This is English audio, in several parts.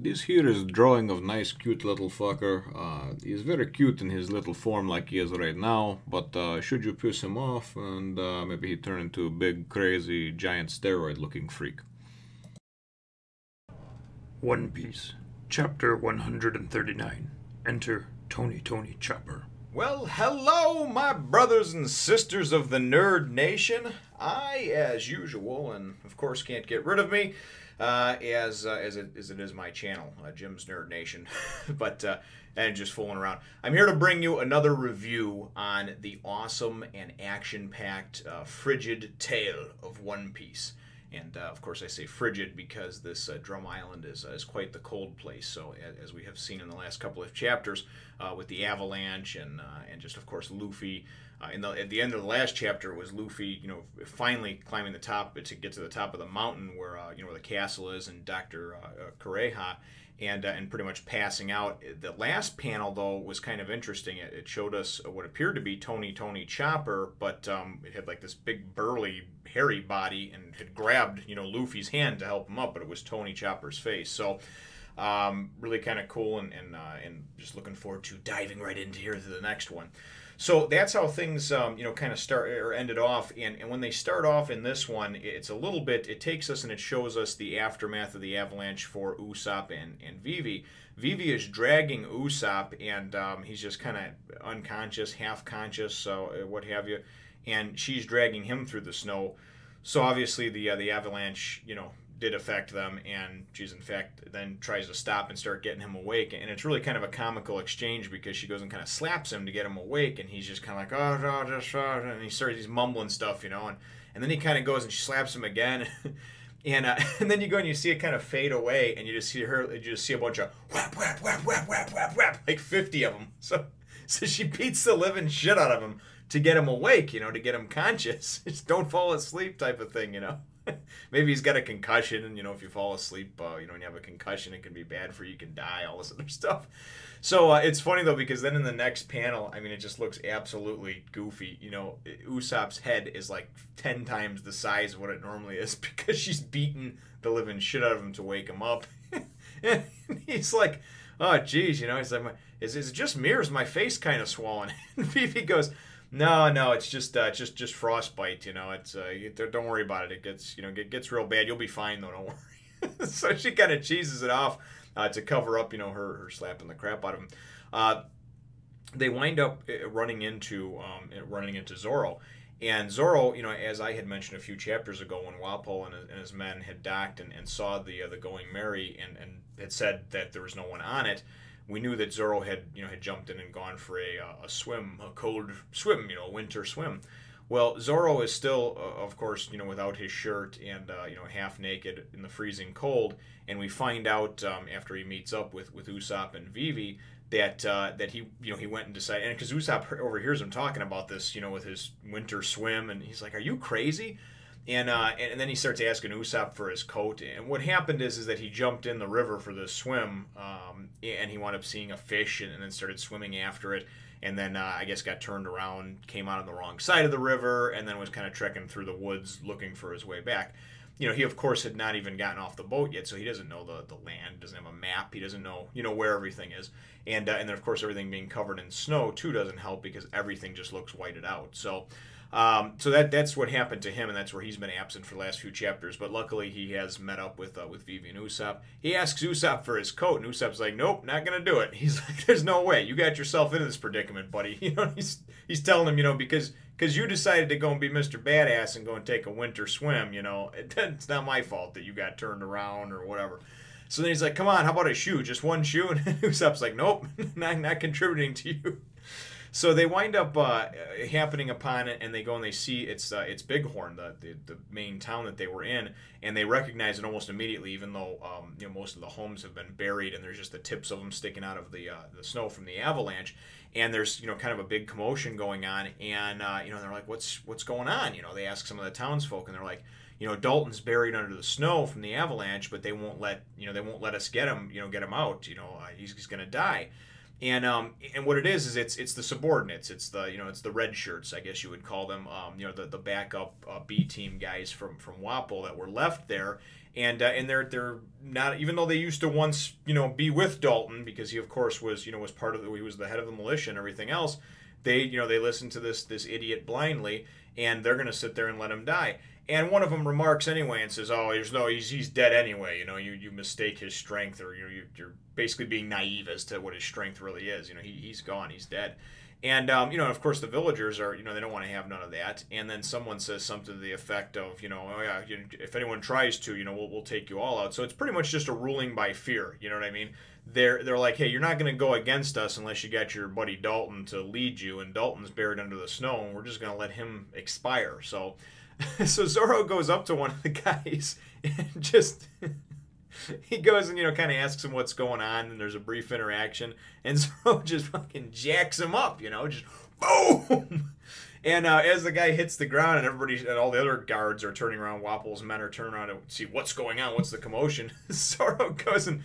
This here is drawing of nice cute little fucker. He's very cute in his little form like he is right now, but should you piss him off and maybe he turn into a big crazy giant steroid looking freak. One Piece, Chapter 139. Enter Tony Chopper. Well, hello, my brothers and sisters of the Nerd Nation. I, as usual, and of course can't get rid of me, as it is my channel, Jim's Nerd Nation, but and just fooling around. I'm here to bring you another review on the awesome and action-packed frigid tale of One Piece. And of course I say frigid because this Drum Island is quite the cold place. So as we have seen in the last couple of chapters with the avalanche and just of course Luffy. At the end of the last chapter, it was Luffy, finally climbing the top to get to the top of the mountain where where the castle is, and Dr. Kureha, and pretty much passing out. The last panel though was kind of interesting. It showed us what appeared to be Tony Chopper, but it had like this big burly hairy body and had grabbed Luffy's hand to help him up, but it was Tony Chopper's face. So really kind of cool, and just looking forward to diving right into here to the next one. So that's how things, kind of start or ended off. And when they start off in this one, it's a little bit, it takes us and it shows us the aftermath of the avalanche for Usopp and Vivi. Vivi is dragging Usopp, and he's just kind of unconscious, half conscious, so what have you. And she's dragging him through the snow. So obviously the avalanche, did affect them, and she's in fact then tries to stop and start getting him awake, and it's really kind of a comical exchange because she goes and kind of slaps him to get him awake, and he's just kind of like, oh, no, just, and he's mumbling stuff, and then he kind of goes and she slaps him again, and then you go and you see it kind of fade away, and you just see a bunch of whap whap whap whap whap whap whap, like 50 of them. So she beats the living shit out of him to get him awake, to get him conscious. Just don't fall asleep type of thing, Maybe he's got a concussion, and if you fall asleep, when you have a concussion, it can be bad for you. You can die, all this other stuff. So it's funny though, because then in the next panel, it just looks absolutely goofy. Usopp's head is like 10 times the size of what it normally is because she's beating the living shit out of him to wake him up. And he's like, oh geez, he's like, is it just me, or is my face kind of swollen? And Vivi goes, no, it's just frostbite. It's don't worry about it. It gets real bad. You'll be fine though. Don't worry. So she kind of cheeses it off to cover up, her slapping the crap out of him. They wind up running into Zoro, and Zoro, as I had mentioned a few chapters ago, when Wapol and his men had docked and saw the Going Merry and had said that there was no one on it. We knew that Zoro had jumped in and gone for a cold swim, a winter swim. Well, Zoro is still, of course, without his shirt and half naked in the freezing cold. And we find out after he meets up with Usopp and Vivi that he went and decided, and because Usopp overhears him talking about this, with his winter swim, and he's like, "Are you crazy?" And then he starts asking Usopp for his coat. And what happened is that he jumped in the river for this swim, and he wound up seeing a fish and then started swimming after it. And then I guess got turned around, came out on the wrong side of the river, and then was kind of trekking through the woods looking for his way back. He of course had not even gotten off the boat yet, so he doesn't know the land, doesn't have a map, he doesn't know where everything is, and then of course everything being covered in snow too doesn't help because everything just looks whited out. So that's what happened to him, and that's where he's been absent for the last few chapters. But luckily, he has met up with Vivi and Usopp. He asks Usopp for his coat, and Usopp's like, "Nope, not gonna do it." He's like, "There's no way. You got yourself into this predicament, buddy." He's telling him, because you decided to go and be Mr. Badass and go and take a winter swim. It's not my fault that you got turned around or whatever. So then he's like, "Come on, how about a shoe? Just one shoe?" And Usopp's like, "Nope, not contributing to you." So they wind up happening upon it, and they go and they see it's Bighorn, the main town that they were in, and they recognize it almost immediately, even though most of the homes have been buried and there's just the tips of them sticking out of the snow from the avalanche, and there's kind of a big commotion going on, and they're like, what's going on? They ask some of the townsfolk, and they're like, Dalton's buried under the snow from the avalanche, but they won't let us get him out. He's gonna die. And what it is it's the subordinates. It's the it's the red shirts, I guess you would call them. The backup B team guys from Wapol that were left there, and they're not, even though they used to once be with Dalton, because he of course was was part of he was the head of the militia and everything else. They listened to this idiot blindly, and they're gonna sit there and let him die. And one of them remarks anyway and says, "Oh, he's dead anyway. You mistake his strength, or you're basically being naive as to what his strength really is. He's gone, he's dead." And of course the villagers are, they don't want to have none of that. And then someone says something to the effect of, "Oh yeah, if anyone tries to, we'll take you all out." So it's pretty much just a ruling by fear. You know what I mean? They're like, "Hey, you're not going to go against us unless you got your buddy Dalton to lead you, and Dalton's buried under the snow, and we're just going to let him expire." So Zoro goes up to one of the guys and just he goes and kind of asks him what's going on, and there's a brief interaction, and Zoro just fucking jacks him up, just boom. And as the guy hits the ground, and everybody and all the other guards are turning around, Wapol's men are turning around to see what's going on, what's the commotion. Zoro goes and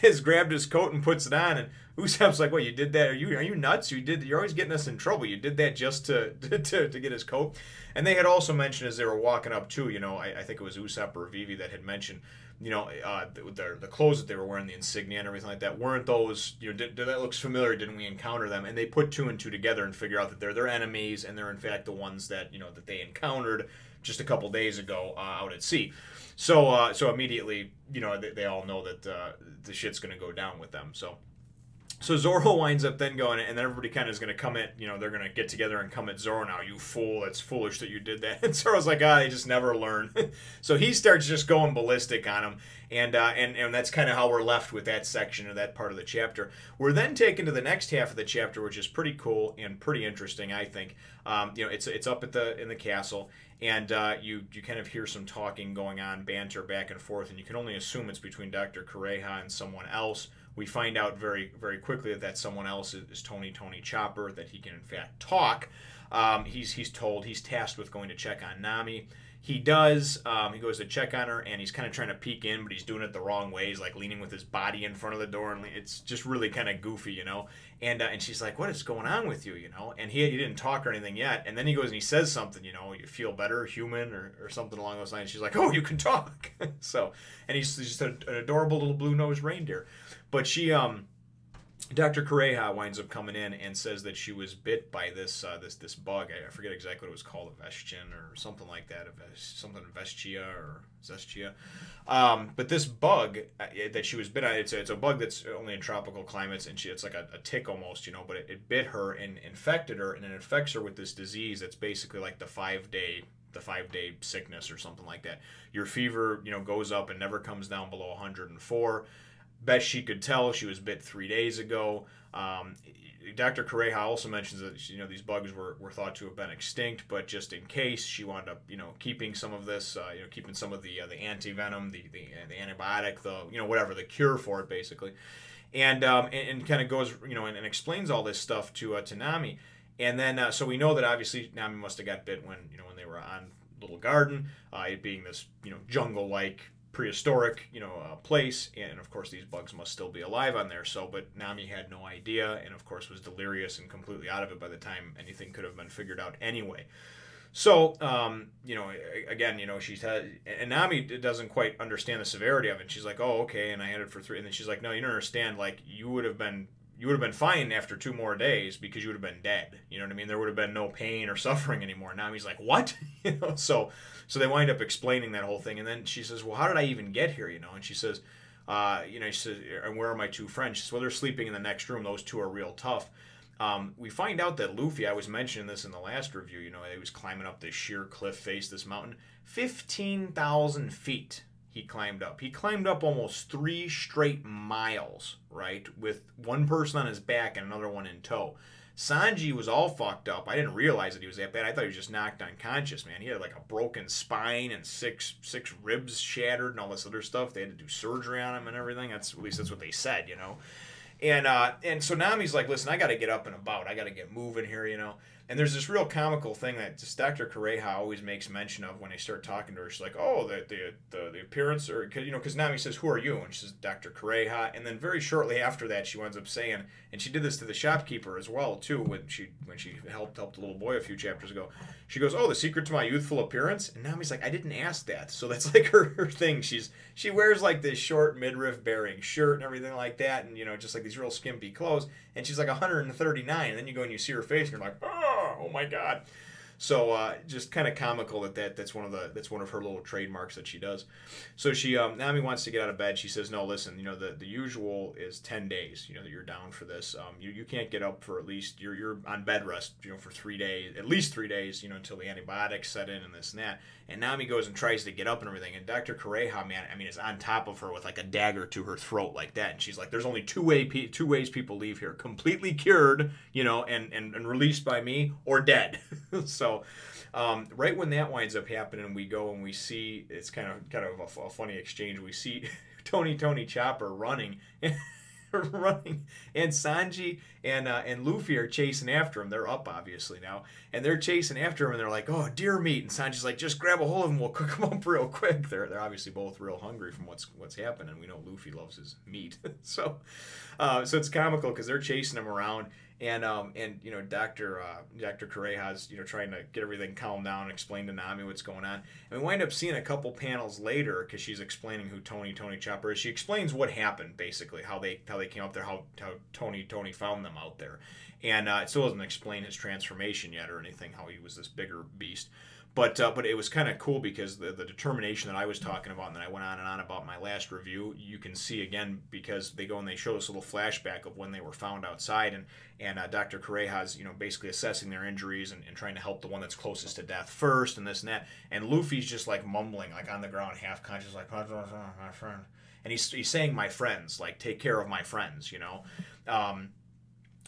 has grabbed his coat and puts it on, and Usopp's like, "What, you did that? Are you nuts? You're always getting us in trouble. You did that just to get his coat." And they had also mentioned as they were walking up too, I think it was Usopp or Vivi that had mentioned, the clothes that they were wearing, the insignia and everything like that, weren't those, that looks familiar, didn't we encounter them? And they put two and two together and figure out that they're their enemies, and they're in fact the ones that, that they encountered just a couple days ago out at sea. So immediately, they all know that the shit's going to go down with them. So Zoro winds up then going, and then everybody kind of is going to come at, they're going to get together and come at Zoro now. "You fool, it's foolish that you did that." And Zoro's like, they just never learn. So he starts just going ballistic on him, and that's kind of how we're left with that section of that part of the chapter. We're then taken to the next half of the chapter, which is pretty cool and pretty interesting, I think. It's up in the castle, and you kind of hear some talking going on, banter back and forth, and you can only assume it's between Dr. Kureha and someone else. We find out very, very quickly that someone else is Tony Chopper, that he can in fact talk. He's tasked with going to check on Nami. He does. He goes to check on her, and he's kind of trying to peek in, but he's doing it the wrong way. He's like leaning with his body in front of the door, and it's just really kind of goofy, And she's like, "What is going on with you?" And he didn't talk or anything yet. And then he goes and he says something, "You feel better, human," or something along those lines. She's like, "Oh, you can talk." And he's just an adorable little blue-nosed reindeer. But she, Dr. Kureha winds up coming in and says that she was bit by this bug. I forget exactly what it was called, a Vestian or something like that, something Vestia or Zestia. But this bug that she was bit on, it's a bug that's only in tropical climates, and it's like a tick almost, but it bit her and infected her, and it infects her with this disease that's basically like the 5-day sickness or something like that. Your fever, goes up and never comes down below 104. Best she could tell, she was bit 3 days ago. Dr. Kureha also mentions that these bugs were thought to have been extinct, but just in case, she wound up keeping some of this, keeping some of the anti-venom, the antibiotic, whatever, the cure for it basically, and kind of goes and explains all this stuff to Nami, and then so we know that obviously Nami must have got bit when they were on Little Garden, it being this jungle-like prehistoric place, and of course these bugs must still be alive on there. But Nami had no idea, and of course was delirious and completely out of it by the time anything could have been figured out anyway. So again, she's had, and Nami doesn't quite understand the severity of it. She's like, "Oh, okay," and I had it for 3, and then she's like, "No, you don't understand, like you would have been fine after 2 more days because you would have been dead. You know what I mean? There would have been no pain or suffering anymore." Nami's like, "What?" So they wind up explaining that whole thing, and then she says, "Well, how did I even get here?" And she says, she says, "And where are my 2 friends?" She says, "Well, they're sleeping in the next room. Those 2 are real tough." We find out that Luffy, I was mentioning this in the last review, he was climbing up this sheer cliff face, this mountain, 15,000 feet. He climbed up. He climbed up almost 3 straight miles, right? With one person on his back and another one in tow. Sanji was all fucked up. I didn't realize that he was that bad. I thought he was just knocked unconscious, man. He had like a broken spine and six ribs shattered and all this other stuff. They had to do surgery on him and everything. At least that's what they said, And so Nami's like, "Listen, I got to get up and about. I got to get moving here, And there's this real comical thing that just Dr. Kureha always makes mention of when they start talking to her. She's like, "Oh, the appearance," or because Nami says, "Who are you?" And she says, "Dr. Kureha." And then very shortly after that, she winds up saying, and she did this to the shopkeeper as well too, when she helped the little boy a few chapters ago. She goes, "Oh, the secret to my youthful appearance." And Nami's like, "I didn't ask that." So that's like her thing. She wears like this short midriff bearing shirt and everything like that, and just like these real skimpy clothes. And she's like 139, and then you go and you see her face, and you're like, oh my God. So just kind of comical that's one of her little trademarks that she does. So she Nami wants to get out of bed. She says, "No, listen, the usual is 10 days. That you're down for this. You can't get up for at least you're on bed rest. For 3 days, at least 3 days. Until the antibiotics set in and this and that." And Nami goes and tries to get up and everything. And Dr. Kureha, man, is on top of her with like a dagger to her throat like that. And she's like, "There's only two ways people leave here: completely cured, and released by me, or dead." So, right when that winds up happening, we go and we see it's kind of a funny exchange. We see Tony Chopper running. And Sanji and Luffy are chasing after him. They're up, obviously, now. And they're chasing after him, and they're like, "Oh, deer meat." And Sanji's like, "Just grab a hold of him. We'll cook him up real quick." They're obviously both real hungry from what's happening. We know Luffy loves his meat. So it's comical because they're chasing him around. And Dr. Kureha's trying to get everything calmed down and explain to Nami what's going on. And we wind up seeing a couple panels later because she's explaining who Tony Chopper is. She explains what happened, basically, how they came up there, how Tony found them out there. And it still doesn't explain his transformation yet or anything, how he was this bigger beast. But it was kind of cool because the determination that I was talking about and that I went on and on about my last review, you can see again because they go and they show this little flashback of when they were found outside, and Dr. Kureha's basically assessing their injuries and trying to help the one that's closest to death first and this and that. And Luffy's just like mumbling, like on the ground, half conscious, like, "My friend," and he's saying "my friends," like take care of my friends,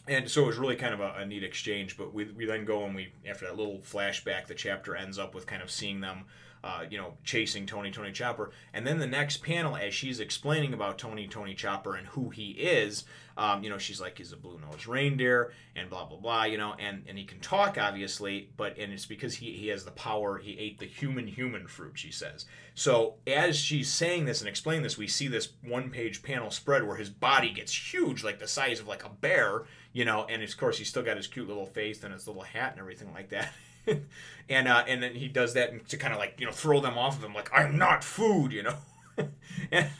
And so it was really kind of a neat exchange. But we then go and after that little flashback, the chapter ends up with kind of seeing them, chasing Tony Chopper. And then the next panel, as she's explaining about Tony Chopper and who he is, she's like, he's a blue-nosed reindeer and blah, blah, blah, and he can talk, obviously, and it's because he has the power, he ate the human fruit, she says. So as she's saying this and explaining this, we see this one-page panel spread where his body gets huge, like the size of like a bear, and of course he's still got his cute little face and his little hat and everything like that. And then he does that to kind of like throw them off of him, like, "I'm not food," And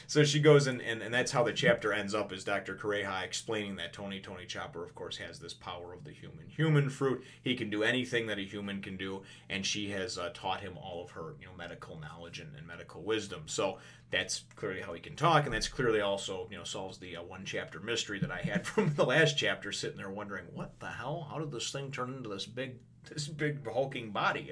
so she goes and that's how the chapter ends up, is Dr. Kureha explaining that Tony Chopper, of course, has this power of the human fruit. He can do anything that a human can do, and she has taught him all of her medical knowledge and medical wisdom. So that's clearly how he can talk, and that's clearly also solves the one chapter mystery that I had from the last chapter, sitting there wondering, what the hell? How did this thing turn into this big hulking body?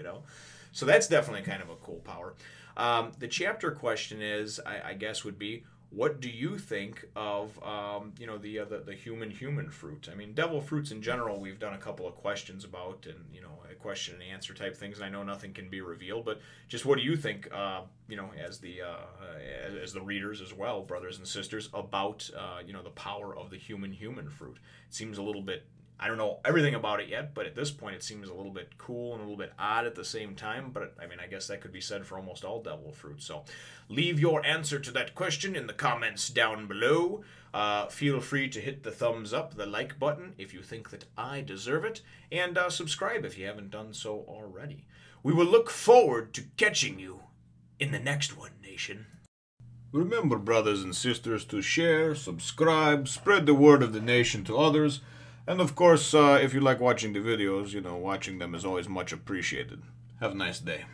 So that's definitely kind of a cool power. The chapter question is, I guess, would be, what do you think of the human fruit? Devil fruits in general, we've done a couple of questions about, and a question and answer type things, and I know nothing can be revealed, but just what do you think, as the readers as well, brothers and sisters, about the power of the human fruit? It seems a little bit, I don't know everything about it yet, but at this point it seems a little bit cool and a little bit odd at the same time. But I guess that could be said for almost all devil fruits. So leave your answer to that question in the comments down below. Feel free to hit the thumbs up, the like button, if you think that I deserve it. And subscribe if you haven't done so already. We will look forward to catching you in the next one, Nation. Remember, brothers and sisters, to share, subscribe, spread the word of the nation to others. And of course, if you like watching the videos, watching them is always much appreciated. Have a nice day.